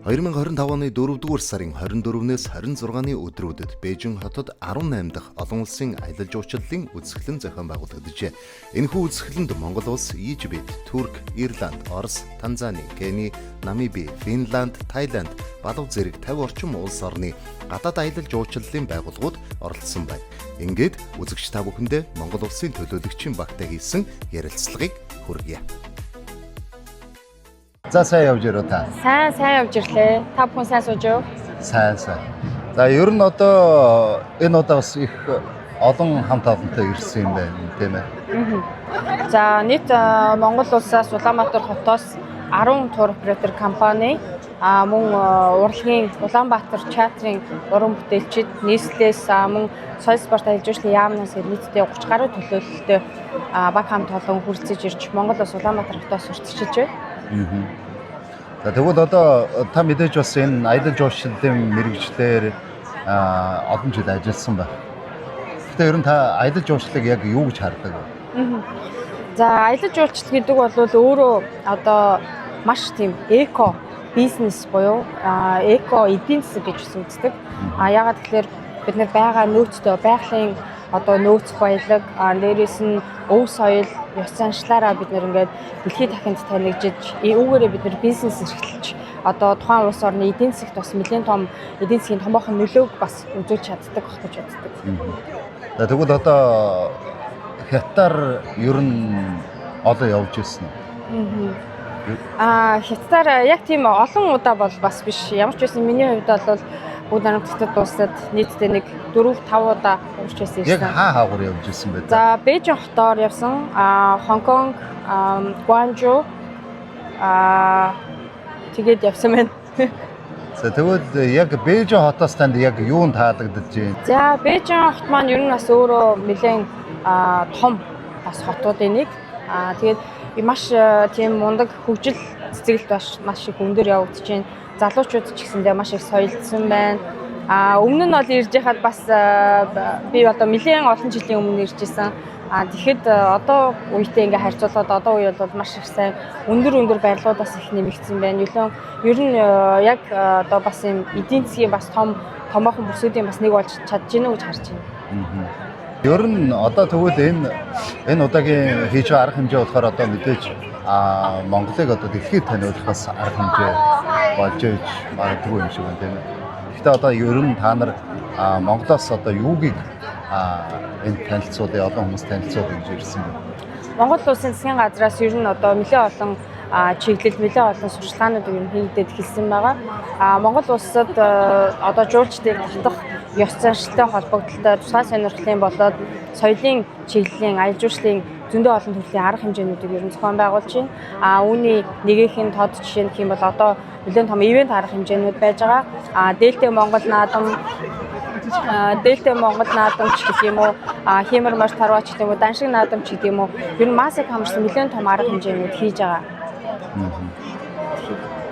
2025 оны 4-р сарын 24-ээс 26-ны өдрүүдэд Бээжин хотод 18 дахь олон улсын аялал жуулчлалын үзэсгэлэн зохион байгуулагдажээ. Энэхүү үзэсгэлэнд Монгол улс, Египет, Турк, Ирланд, Орос, Танзани, Кени, Намиби, Финланд, Тайланд, Балав зэрэг 50 орчим улс орны гадаад аялал жуулчлалын байгууллагууд оролцсон байна. Ингээд үзэгч та бүхэндээ Монгол улсын төлөөлөгчийн багтаа хийсэн ярилцлагыг хүргье. За сайн явж ирөө та. Сайн явж ирлээ. Та бүхэн сайн сууж юу? Сайн. За ер нь одоо энэ удаа бас их олон хамт олонтой ирсэн юм байна, тийм ээ. За нийт Монгол улсаас Улаанбаатар хотоос 10 тур оператор компани мөн урлагийн Улаанбаатар чатрын уран бүтээлчид нийслэлээс мөн соёл спорт аялал жуулчлалын яамнаас нийтдээ 30 гаруй төлөөлөлтөй баг хамт олон хүрэлцэж ирж Монгол улс Улаанбаатар хотоос урьдчилж байна. За тэгвэл одоо та мэдээж бас энэ аялал жуулчлалын мэргэжлэр олон жил ажилласан байна. Гэхдээ ер нь та аялал жуулчлалыг яг юу гэж хардаг вэ? За аялал жуулчлал гэдэг бол өөрөө одоо маш тийм эко бизнес буюу эко эдийн засаг гэж үздэг. Яагаад гэвэл бид нэр байгаа нөөцтэй байгалийн одоо нөөц баялаг дээрээс нь өв соёл ёс заншлаараа бид нэр ингээд дэлхийд дахинд танигдж үүгээрээ бид нэр бизнес эрхэлж одоо тухайн улс орны эдийн засагт бас нэлээд том эдийн засгийн томоохон нөлөөг бас үзүүлж чаддаг байх гэж боддог. За тэгвэл одоо хятадаар ер нь олон явж ирсэн үү? Хятадаар яг тийм олон удаа бол бас биш. Ямар ч байсан миний хувьд бол бүгд намтад дуусаад нийтдээ нэг 4-5 удаа явж байсан. Яг хаагуур явж ирсэн бэ? За Бээжин хотоор явсан, Хонконг, Гуанчжоу тэгээд явсан байна. За тэгвэл яг Бээжин хотоос танд яг юу нь таалагдаж байна? За Бээжин хот маань ер нь бас өөрөө нэлээд том бас хотуудын нэг. Тэгээд маш тийм мундаг хөгжил цэцгэлт маш их өндөр явагдаж байна. Залуучууд ч гэсэндээ маш их соёлдсон байна. Өмнө нь бол ирж байхад бас би одоо нэлээд олон жилийн өмнө ирж исэн. Тэгэхэд одоо үетэй ингээ харьцуулаад одоо үе бол маш их сайн өндөр барилгуудаас их нэмэгдсэн байна. Ер нь яг одоо бас юм эдийн засгийн бас томоохон бүсүүдийн бас нэг болж чадж гинэ гэж харж байна. Ер нь одоо тэгвэл энэ удаагийн хийж байгаа арга хэмжээ болохоор одоо мэдээж Монголыг одоо дэлхийд таниулахаас арга хэмжээ болж иж магадгүй юм шиг байна тийм ээ. Гэхдээ одоо ер нь та нар Монголоос одоо юугийг энэ танилцуулъя, олон хүмүүс танилцуулъя гэж ирсэн бэ? Монгол улсын засгийн газраас ер нь одоо нэлээд олон чиглэл нэлээд олон сурчлагаанууд ер нь хийгдээд эхэлсэн байгаа. Монгол улсад одоо жуулчдыг татах ёс заншилтай холбогдлолтой тусгай сонирхлын болоод соёлын чиглэлийн аялал жуулчлалын зөндөө олон төрлийн арга хэмжээнүүдийг ер нь зохион байгуулж байна. Үүний нэгийнх нь тод жишээ нь юм бол одоо нэлээд том ивент арга хэмжээнүүд байж байгаа. Дээлтэй Монгол наадам ч гэх юм уу, Хиймэр морь тарваач гэх юм уу, Даншиг наадам ч гэдэг юм уу, ер нь масыг хамарсан нэлээд том арга хэмжээнүүд хийж байгаа.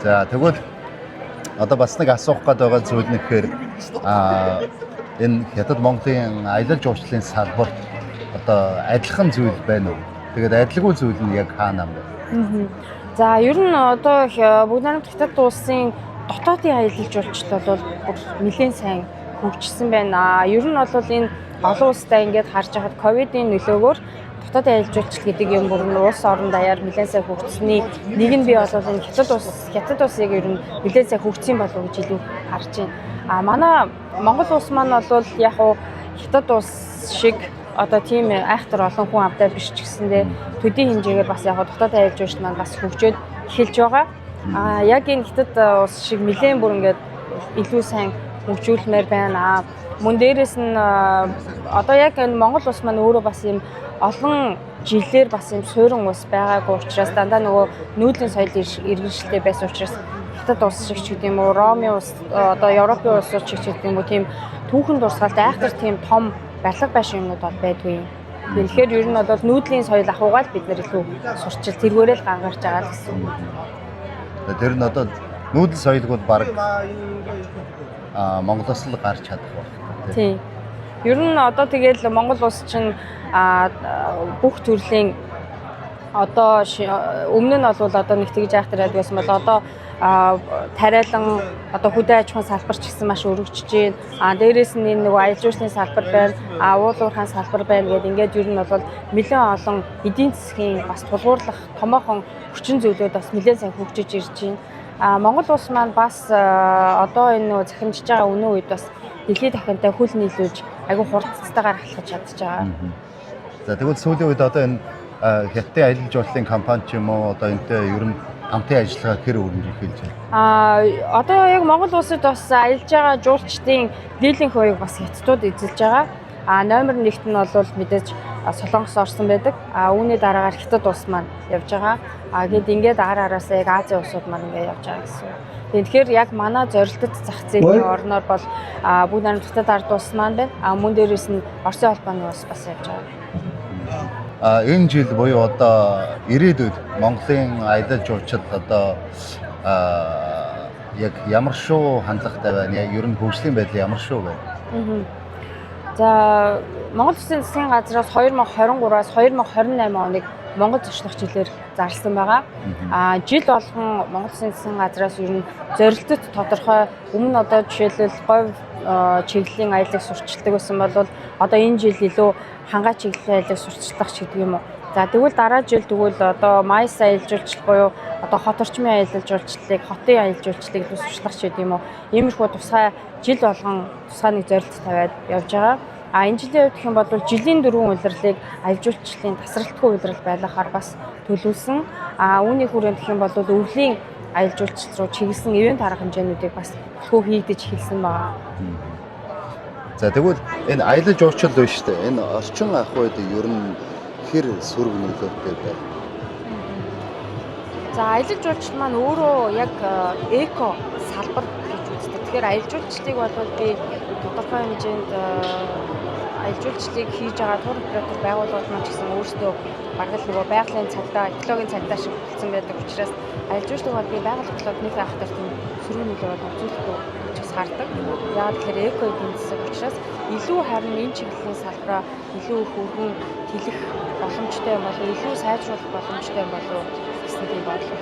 За тэгвэл одоо бас нэг асуух гээд байгаа зүйл нь гэхээр энэ Хятад Монголын аялал жуулчлалын салбарт одоо адилхан зүйл байна уу? Тэгээд адилгүй зүйл нь яг хаана юм бэ? За ер нь одоо бүгд найрамд Хятад улсын дотоодын аялал жуулчлал бол нэлээд сайн хөгжсөн байна. Ер нь бол энэ олон улстай ингээд харж байхад ковидын нөлөөгөөр дотоод аялал жуулчлал гэдэг юм бүр улс орон даяар нэлээд сайн хөгжсөний нэг нь би бол энэ Хятад улсыг ер нь нэлээд сайн хөгжсөн болов уу гэж илүү харж байна. Манай Монгол улс маань бол яг уу Хятад улс шиг одоо тийм айхтар олон хүн амтай биш ч гэсэндээ төдий хэмжээгээр бас яг дотоод аялал жуулчлал маань бас хөгжөөд эхэлж байгаа. Яг энэ Хятад улс шиг нэлээд бүр ингээд илүү сайн хөгжүүлмээр байна. Мөн дээрээс нь одоо яг энэ Монгол улс маань өөрөө бас юм олон жилээр бас юм суурин улс байгаагүй учраас дандаа нөгөө нүүдлийн соёл иргэншилтэй байсан учраас Хятад улс шиг ч гэдэм үү, Ромын улс одоо Европын улсууд шиг ч гэдэм үү тийм түүхэн дурсгалтай айхтар тийм том барилга байшин юмнууд бол байдгүй. Тэгэхээр ер нь бол нүүдлийн соёл ахуйгаа л бид нэр илүү сурчил тэргээрээ л гангарч байгаа л гэсэн. Тэр нь одоо нүүдэл соёлг бол баг Монголоос л гарч чадах байна. Тийм. Ер нь одоо тэгэл Монгол улс чинь бүх төрлийн одоо өмнө нь бол одоо нэг тэгж айхтар байдаг байсан бол одоо тариалан одоо хөдөө аж ахуйн салбар ч гэсэн маш өргөжж байна. Дээрээс нь энэ нөгөө аялал жуулчлалын салбар байна, уул уурхайн салбар байна гэдэг ингээд ер нь бол нэлээд олон эдийн засгийн бас тулгуурлах томоохон хүчин зүйлүүд бас нэлээд сайн хөгжиж ирж байна. Монгол улс маань бас одоо энэ нөгөө захимжиж байгаа үнэн үед бас дэлхийд дахинтай хөл нийлүүлж айгүй хурдцтайгаар халахж чадж байгаа. За тэгвэл сүүлийн үед одоо энэ хятадын аялал жуулчлалын компани ч юм уу одоо энэтэй ер нь хамтын ажиллагаа хэр өрнөж эхэлж байна? Одоо яг Монгол улсад бас аялж байгаа жуулчдын дийлэнх хувийг бас хятадууд эзэлж байгаа. Номер 1-т нь бол мэдээж Солонгос орсон байдаг. Үүний дараагаар Хятад улс маань явж байгаа. Ингээд араасаа яг Азийн улсууд маань ингээд явж байгаа гэсэн. Тэгэхээр яг манай зорилттой зах зээлийн орноор бол бүгд найрамд Хятад ард улс маань байна. Мөн дээрээс нь Оросын холбооны улс бас явж байгаа. Энэ жил буюу одоо ирээдүйд Монголын аялал жуулчлал одоо яг ямар шүү хандлагатай байна? Яг ер нь хөгжлийн байдал ямар шүү байна? За Монгол Улсын засгийн газраас 2023-аас 2028 оныг Монгол зочлох жилээр зарласан байгаа. Жил болгон Монгол Улсын засгийн газраас ер нь зорилттой тодорхой өмнө одоо жишээлбэл говь чиглэлийн аяллыг сурчилдаг байсан бол одоо энэ жил илүү хангаа чиглэлийн аяллыг сурчлах ч гэдэг юм уу. За тэгвэл дараа жил тэгвэл одоо майс аялал жуулчлал буюу одоо хот орчмын аялал жуулчлалыг, хотын аялал жуулчлалыг илүү сурчлах ч гэдэг юм уу. Иймэрхүү тусгай жил болгон тусгай нэг зорилт тавиад явж байгаа. Энэ жилийн үед гэх юм бол жилийн 4 улирлыг аялал жуулчлалын тасралтгүй улирал байлгахаар бас төлөвлөсөн. Үүний хүрээнд гэх юм бол өвлийн аялал жуулчлал руу чиглэсэн ивент арга хэмжээнүүдийг бас хийгдэж эхэлсэн байна. За тэгвэл энэ аялал жуулчлал биш үү? Энэ орчин ах үед ер нь хэр сөрөг нөлөөтэй байна? За аялал жуулчлал маань өөрөө яг эко салбар гэж үздэг. Тэгэхээр аялал жуулчлалыг бол би тодорхой хэмжээнд аялал жуулчлалыг хийж байгаа тур оператор байгууллагууд маань ч гэсэн өөрсдөө бараг л нөгөө байгалийн цагдаа, экологийн цагдаа шиг болсон байдаг учраас аялал жуулчлалыг бол би байгууллагуудынхээ ах таар тийм сөрөг нөлөө үзүүлэхгүй гэж хардаг. Яг тэгэхээр эко эдийн засаг учраас илүү харин энэ чиглэлийн салбараа илүү их өргөн тэлэх боломжтой юм болов уу, илүү сайжруулах боломжтой юм болов уу гэсэн тийм бодлоо.